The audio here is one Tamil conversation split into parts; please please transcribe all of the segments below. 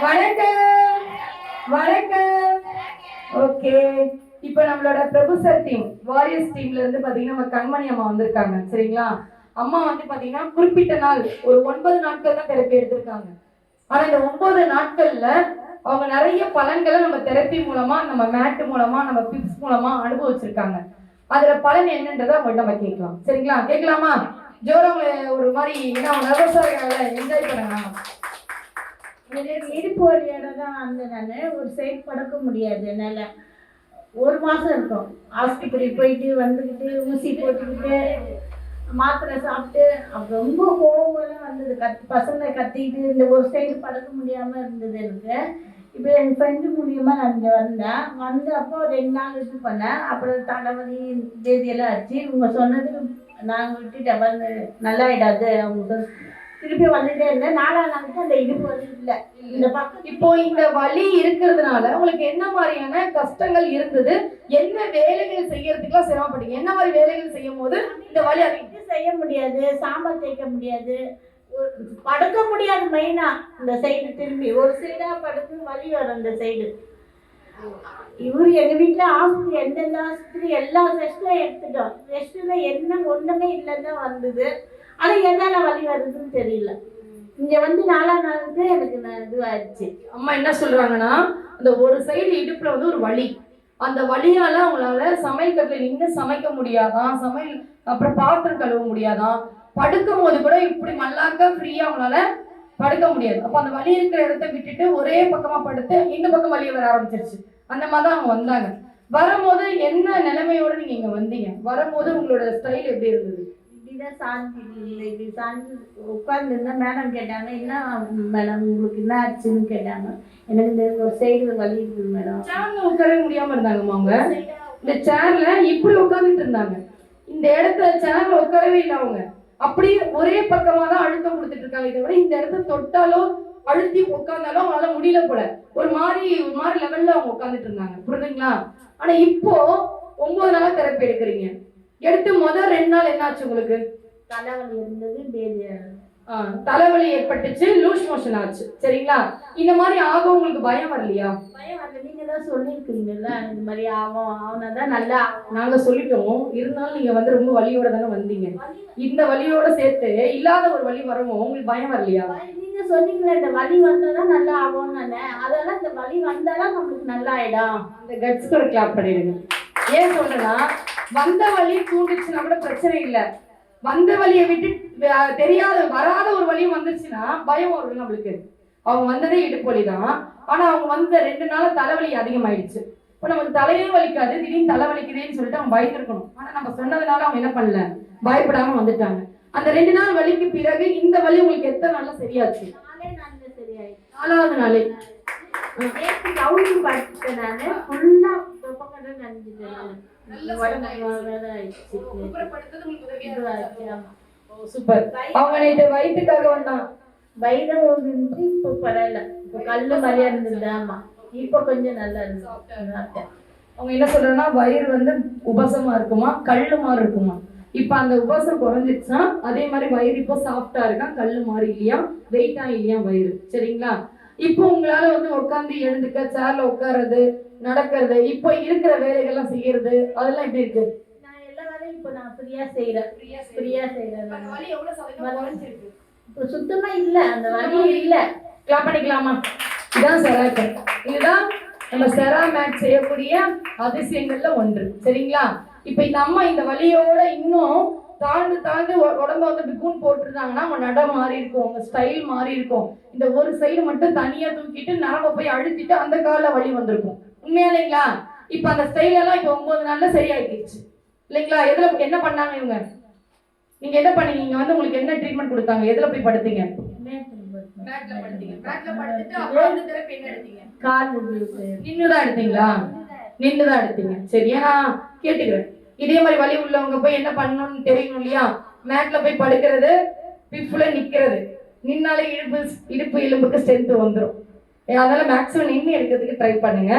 வணக்கம் வணக்கம். ஓகே, இப்போ நம்மளோட பிரபு சார் டீம் வாரியர்ஸ் டீம்ல இருந்து பாத்தீங்கன்னா நம்ம கண்மணி அம்மா வந்திருக்காங்க. சரிங்களா? அம்மா வந்து பாத்தீங்கன்னா குறிப்பிட்ட நாள் ஒரு 9 நாட்கள் தான் தெரப்பி எடுத்திருக்காங்க. ஆனா இந்த 9 நாட்கள்ல அவங்க நிறைய பலன்களை நம்ம தெரப்பி மூலமா, நம்ம மேட் மூலமா, நம்ம பிப்ஸ் மூலமா அனுபவிச்சிருக்காங்க. அதுல பலன் என்னன்றதை அவங்கள்ட்ட நம்ம கேட்கலாம். சரிங்களா? கேட்கலாமா? ஜோரா ஒரு மாதிரி ஏன்னா நர்வஸா இருக்காங்க, என்ஜாய் பண்ணுங்க. இடுப்பு வழியோட தான் வந்து நான் ஒரு சைட் படுக்க முடியாது. என்னால் 1 மாதம் இருக்கும் ஆஸ்பத்திரி போயிட்டு வந்துக்கிட்டு ஊசி போட்டுக்கிட்டு மாத்திரை சாப்பிட்டு ரொம்ப கோவம்லாம் வந்தது. பசங்களை கத்திக்கிட்டு இந்த ஒரு சைடு படுக்க முடியாமல் இருந்தது எனக்கு. இப்போ என் ஃப்ரெண்டு மூலியமாக நான் இங்கே வந்து அப்போ 2 நாள் இது பண்ணேன். அப்புறம் தலைவலி தேதியெல்லாம் ஆச்சு. இவங்க சொன்னதுக்கு நாங்கள் விட்டுட்டேன், வந்து நல்லாயிடாது. அவங்க திருப்பி வந்துட்டே இருந்தேன். 4ஆம் நாளுக்கு அந்த இடுப்பு வலி இல்லை. இந்த பக்கம் இப்போ இந்த வலி இருக்கிறதுனால உங்களுக்கு என்ன மாதிரியான கஷ்டங்கள் இருந்தது? என்ன வேலைகள் செய்யறதுக்குலாம் சிரமப்பட்டீங்க? என்ன மாதிரி வேலைகள் செய்யும் போது இந்த வலி இது செய்ய முடியாது, சாம்பார் தேய்க்க முடியாது, படுக்க முடியாது. மெயினா இந்த சைடு திரும்பி ஒரு சைடா படுத்து வலி வரும் இந்த சைடு. இவர் எங்கள் வீட்டில் ஆஸ்பத்திரி எந்தெந்த ஆஸ்பத்திரி எல்லா டெஸ்ட்டும் எடுத்துட்டோம். டெஸ்ட்டில் என்ன ஒன்றுமே இல்லைன்னு தான் வந்தது. ஆனால் எதால வலி வருதுன்னு தெரியல. இங்கே வந்து 4ஆம் நாளுக்கு எனக்கு இதுவாகிடுச்சு. அம்மா என்ன சொல்கிறாங்கன்னா, அந்த ஒரு சைடு இடுப்பில் வந்து ஒரு வலி, அந்த வலியால் அவங்களால சமையல் கட்டில் நின்று சமைக்க முடியாதான், சமையல் அப்புறம் பாத்திரம் கழுவ முடியாதான், படுக்கும் போது கூட இப்படி மல்லாக்க ஃப்ரீயாக அவங்களால படுக்க முடியாது. அப்போ அந்த வலி இருக்கிற இடத்த விட்டுட்டு ஒரே பக்கமாக படுத்து இந்த பக்கம் வலியை வர ஆரம்பிச்சிருச்சு. அந்த மாதிரி தான் அவங்க வந்தாங்க. வரும்போது என்ன நிலைமையோடு நீங்கள் இங்கே வந்தீங்க? வரும்போது உங்களோட ஸ்டைல் எப்படி இருந்தது? இப்படிதான் சாஞ்சி இல்லை, இப்படி சாஞ்சி உட்காந்துருந்தா மேடம் கேட்டாங்க, என்ன மேடம் உங்களுக்கு என்ன ஆச்சுன்னு கேட்டாங்க. எனக்கு இந்த ஒரு சைடு வலி இருக்குது மேடம். சேர்ல உட்காரவே முடியாமல் இருந்தாங்கம்மா. அவங்க இந்த சேர்ல இப்படி உட்காந்துட்டு இருந்தாங்க. இந்த இடத்துல சேர்ல உட்காரவே இல்லை. அவங்க அப்படியே ஒரே பக்கமா தான் அழுத்தம் கொடுத்துட்டு இருக்காங்க. இதை விட இந்த இடத்த தொட்டாலோ அழுத்தி உட்கார்ந்தாலும் அவங்களால முடியல போல. ஒரு மாதிரி லெவல்ல அவங்க உட்காந்துட்டு இருந்தாங்க. புரியுதுங்களா? ஆனா இப்போ 9 நாளா தெரப்பி எடுக்கிறீங்க. எடுத்து முதல் 2 நாள் என்னாச்சு உங்களுக்கு? தலைவலி இருந்தது, தலைவலி ஏற்பட்டுச்சு, லூஸ் மோஷன் ஆச்சு. சரிங்களா? இந்த மாதிரி ஆகும் உங்களுக்கு பயம் வரலையா? பயம் வரல. நீங்க தான் சொல்லியிருக்கீங்கல்ல இந்த மாதிரி ஆகும், அவனதான் நல்லா. நாங்க சொல்லிட்டோம், இருந்தாலும் நீங்க வந்து ரொம்ப வலியோட தானே வந்தீங்க. இந்த வலியோட சேர்த்து இல்லாத ஒரு வலி வரவும் உங்களுக்கு பயம் வரலையா? நீங்க சொன்னீங்களே இந்த வலி வந்தாதான் நல்லா ஆகும் தானே, அதெல்லாம் இந்த வலி வந்தாதான் நம்மளுக்கு நல்லா ஆயிடும். அந்த கட்ஸ்க்கு ஒரு கிளாப் பண்ணிடுங்க. ஏன் சொல்றேன்னா, வந்த வலி தூண்டுச்சுன்னா கூட பிரச்சனை இல்லை. வந்த வலியை விட்டு தெரியாத வராத ஒரு வலியும் வந்துருச்சுன்னா பயம் வரும் நம்மளுக்கு. அவங்க வந்ததே இடுப்பு வலி தான். ஆனா அவங்க வந்த 2 நாள் தலைவலி அதிகமாயிடுச்சு. இப்போ நமக்கு தலையே வலிக்காது, திடீர்னு தலைவலிக்குதேன்னு சொல்லிட்டு அவங்க பயந்துருக்கணும். ஆனா நம்ம சொன்னதுனால அவங்க என்ன பண்ணல, பயப்படாம வந்துட்டாங்க. அந்த 2 நாள் வலிக்கு பிறகு இந்த வலி உங்களுக்கு எத்தனை நாள்ல சரியாச்சு? 4 நாள்ல சரியாயிடுச்சு. 4ஆவது நாளே கவுண்டிங் பார்த்தேன். நானு ஃபுல்லா நனைஞ்சிட்டேன். சூப்பர். அவங்க நேற்று வயிற்றுக்காக வந்தான். வயிறு இருந்துச்சு, இப்போ பரவாயில்ல. இப்போ கல்லு மாதிரியா இருந்தது. ஆமா, இப்போ கொஞ்சம் நல்லா இருந்துச்சு. அவங்க என்ன சொல்றேன்னா, வயிறு வந்து உபசமா இருக்குமா, கல்லு மாதிரி இருக்குமா. இப்ப அந்த உபசம் குறைஞ்சிருச்சுன்னா அதே மாதிரி வயிறு இப்போ சாஃப்டா இருக்கா, கல்லு மாதிரி இல்லையா, வெயிட்டா இல்லையா வயிறு. சரிங்களா? இப்போ உங்களால வந்து உட்காந்து எழுந்துக்க, சேர்ல உட்கார்றது, நடக்கிறது, இப்போ இருக்கிற வேலைகள்லாம் செய்யறது, அதெல்லாம் எப்படி இருக்கு? நான் எல்லா வேலையும் இப்போ நான் ஃப்ரீயா செய்யறேன். இப்போ சுத்தமா இல்ல, அந்த வலி இல்ல. கிளாப் பண்ணிக்கலாமா? இதான் செராக்கர். இதுதான் நம்ம செரா மேட் செய்யக்கூடிய அதிசயங்கள்ல ஒன்று. சரிங்களா? இப்ப இந்த அம்மா இந்த வலியோட இன்னும் தாழ்ந்து உடம்ப வந்து பிகுன் போட்டுருந்தாங்கன்னா அவங்க நட மாறி இருக்கும், அவங்க ஸ்டைல் மாறி இருக்கும். இந்த ஒரு சைடு மட்டும் தனியா தூக்கிட்டு நரம்ப போய் அழுத்திட்டு அந்த கால வலி வந்திருக்கும். உண்மையா இல்லைங்களா? இப்ப அந்த ஸ்டைல் எல்லாம் இப்ப 9 நாள்ல சரியாயிடுச்சு இல்லைங்களா? எதுல என்ன பண்ணாங்க இவங்க? நீங்க என்ன பண்ணீங்க? வந்து உங்களுக்கு என்ன ட்ரீட்மெண்ட் கொடுத்தாங்க? எதுல போய் படுத்தீங்க? நின்னுதான் எடுத்தீங்களா? நின்னுதான் எடுத்தீங்க. சரி, ஏன்னா கேட்டுக்கிறேன், இதே மாதிரி வலி உள்ளவங்க போய் என்ன பண்ணணும்னு தெரியணும் இல்லையா? மேட்ல போய் படுக்கிறது, பிஃப்ல நிக்கிறது. நின்னாலே இடுப்பு எலும்புக்கு ஸ்ட்ரென்த் வந்துடும். அதனால மேக்ஸிமம் நின்று எடுக்கிறதுக்கு ட்ரை பண்ணுங்க.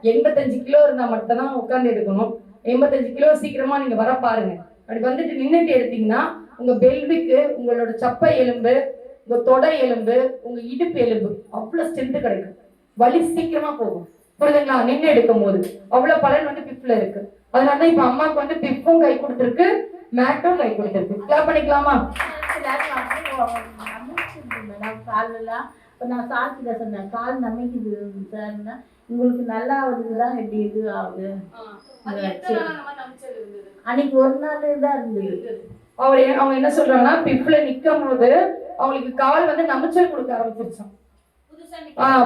85 கிலோ இருந்தா மட்டும் தான் உட்காந்து எடுக்கணும். 85 கிலோ சீக்கிரமா நீங்க வர பாருங்க. அப்படி வந்துட்டு நின்றுட்டு எடுத்தீங்கன்னா உங்க பெல்விக்கு, உங்களோட சப்பை எலும்பு, உங்க தொடை எலும்பு, உங்க இடுப்பு எலும்பு அவ்வளவு ஸ்ட்ரென்த் கிடைக்கும். வலி சீக்கிரமா போகும். புரியுதுங்களா? நின்று எடுக்கும் போது அவ்வளவு பலன் வந்து பிப்ல இருக்கு. அதனால இப்ப அம்மாவுக்கு வந்து பிப்பும் கை கொடுத்துருக்கு, மேட்டும் கை கொடுத்துருக்கு. கிளாப் பண்ணிக்கலாமா? காலெல்லாம் இப்போ நான் சாப்பிட சொன்னேன், கால் நமைக்குது சார்னா உங்களுக்கு நல்லா ஆகுதுதான் எப்படி இது ஆகுது. அன்னைக்கு ஒரு நாள் தான் இருந்தது. அவங்க என்ன சொல்றாங்கன்னா பிப்ல நிக்கும் போது அவங்களுக்கு கால் வந்து நமைச்சல் கொடுக்க ஆரம்பிச்சிருச்சான்.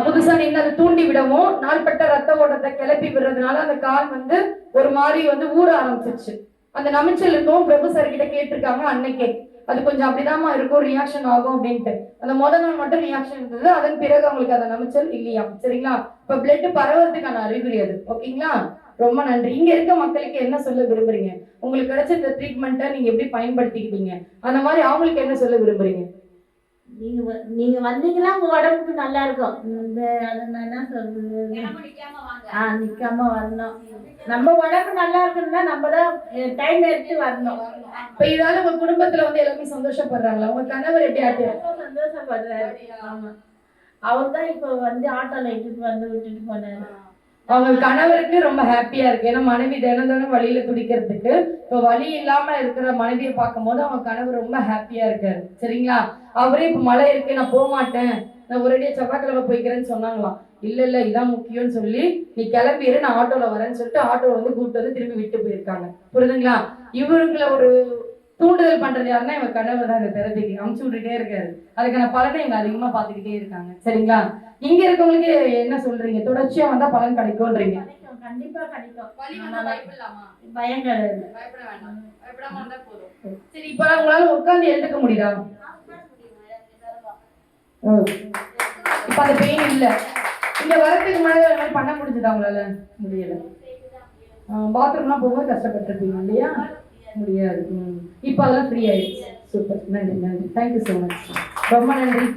புதுசா நின்று அதை தூண்டி விடவும் நாள்பட்ட ரத்த ஓட்டத்தை கிளப்பி விடுறதுனால அந்த கால் வந்து ஒரு மாதிரி வந்து ஊற ஆரம்பிச்சிருச்சு. அந்த நமைச்சல் இருக்கவும் பிரபு சார் கிட்ட கேட்டிருக்காங்க அன்னைக்கே. அது கொஞ்சம் அப்படிதாம்மா இருக்கும், ரியாக்ஷன் ஆகும் அப்படின்ட்டு. அந்த முதல் நாள் மட்டும் ரியாக்ஷன் இருந்தது, அதன் பிறகு அவங்களுக்கு அந்த நமைச்சல் இல்லையா. சரிங்களா? இப்ப பிளட் பரவறதுக்கான அறிகுறி அது. ஓகேங்களா? ரொம்ப நன்றி. இங்க இருக்க மக்களுக்கு என்ன சொல்ல விரும்புறீங்க? உங்களுக்கு கிடைச்ச இந்த ட்ரீட்மெண்ட்டை நீங்க எப்படி பயன்படுத்திக்கிட்டீங்க? அந்த மாதிரி அவங்களுக்கு என்ன சொல்ல விரும்புறீங்க? நீங்க வந்தீங்கன்னா உங்க உடம்புக்கு நல்லா இருக்கும். இந்த அதை நான் என்ன சொல்றது, நிக்காம வரணும். நம்ம உடம்பு நல்லா இருக்குன்னா நம்ம தான் டைம் எடுத்து வரணும். இப்ப இதால உங்க குடும்பத்துல வந்து எல்லாமே சந்தோஷப்படுறாங்களா? உங்க கணவர் எப்படி சந்தோஷப்படுறாரு. ஆமா, அவர் தான் இப்ப வந்து ஆட்டோல இட்டுட்டு வந்து விட்டுட்டு போனாரு. அவங்க கணவருக்கு ரொம்ப ஹாப்பியா இருக்கு. ஏன்னா மனைவி தினம் தினம் வழியில துடிக்கிறதுக்கு இப்போ வழி இல்லாம இருக்கிற மனைவியை பார்க்கும் போது அவங்க கணவர் ரொம்ப ஹாப்பியா இருக்காரு. சரிங்களா? அவரே இப்ப மழை இருக்கு, நான் போக மாட்டேன், நான் ஒரேடியா செவ்வாய்க்கிழமை போய்க்கிறேன்னு சொன்னாங்களாம். இல்ல இதான் முக்கியம்னு சொல்லி நீ கிளம்பிடு, நான் ஆட்டோல வரேன்னு சொல்லிட்டு ஆட்டோல வந்து கூப்பிட்டு வந்து திரும்பி விட்டு போயிருக்காங்க. புரியுதுங்களா? இவருங்களை ஒரு தூண்டுதல் பண்றது யாருன்னா இவங்க கணவர் தான். இந்த தெரபிக்கு அமுச்சு விட்டுட்டே இருக்காரு. அதுக்கான பலனை இவங்க அதிகமா பாத்துக்கிட்டே இருக்காங்க. சரிங்களா? இங்க இருக்கவங்களுக்கு என்ன சொல்றீங்க? தொடர்ச்சியா வந்தா பலன் கிடைக்கும்ன்றீங்க? கண்டிப்பா கிடைக்கும். பயம் கிடையாது. சரி, இப்ப உங்களால உட்கார்ந்து எழுந்துக்க முடியுதா? இப்ப அந்த பெயின் இல்ல. இங்க வரதுக்கு முன்னாடி பண்ண முடிஞ்சதா உங்களால? முடியல. பாத்ரூம்லாம் போகும்போது கஷ்டப்பட்டிருப்பீங்க இல்லையா? முடியாது. இப்ப அதெல்லாம் ஃப்ரீ ஆயிடுச்சு. சூப்பர், நன்றி நன்றி, தேங்க்யூ ஸோ மச், ரொம்ப நன்றி.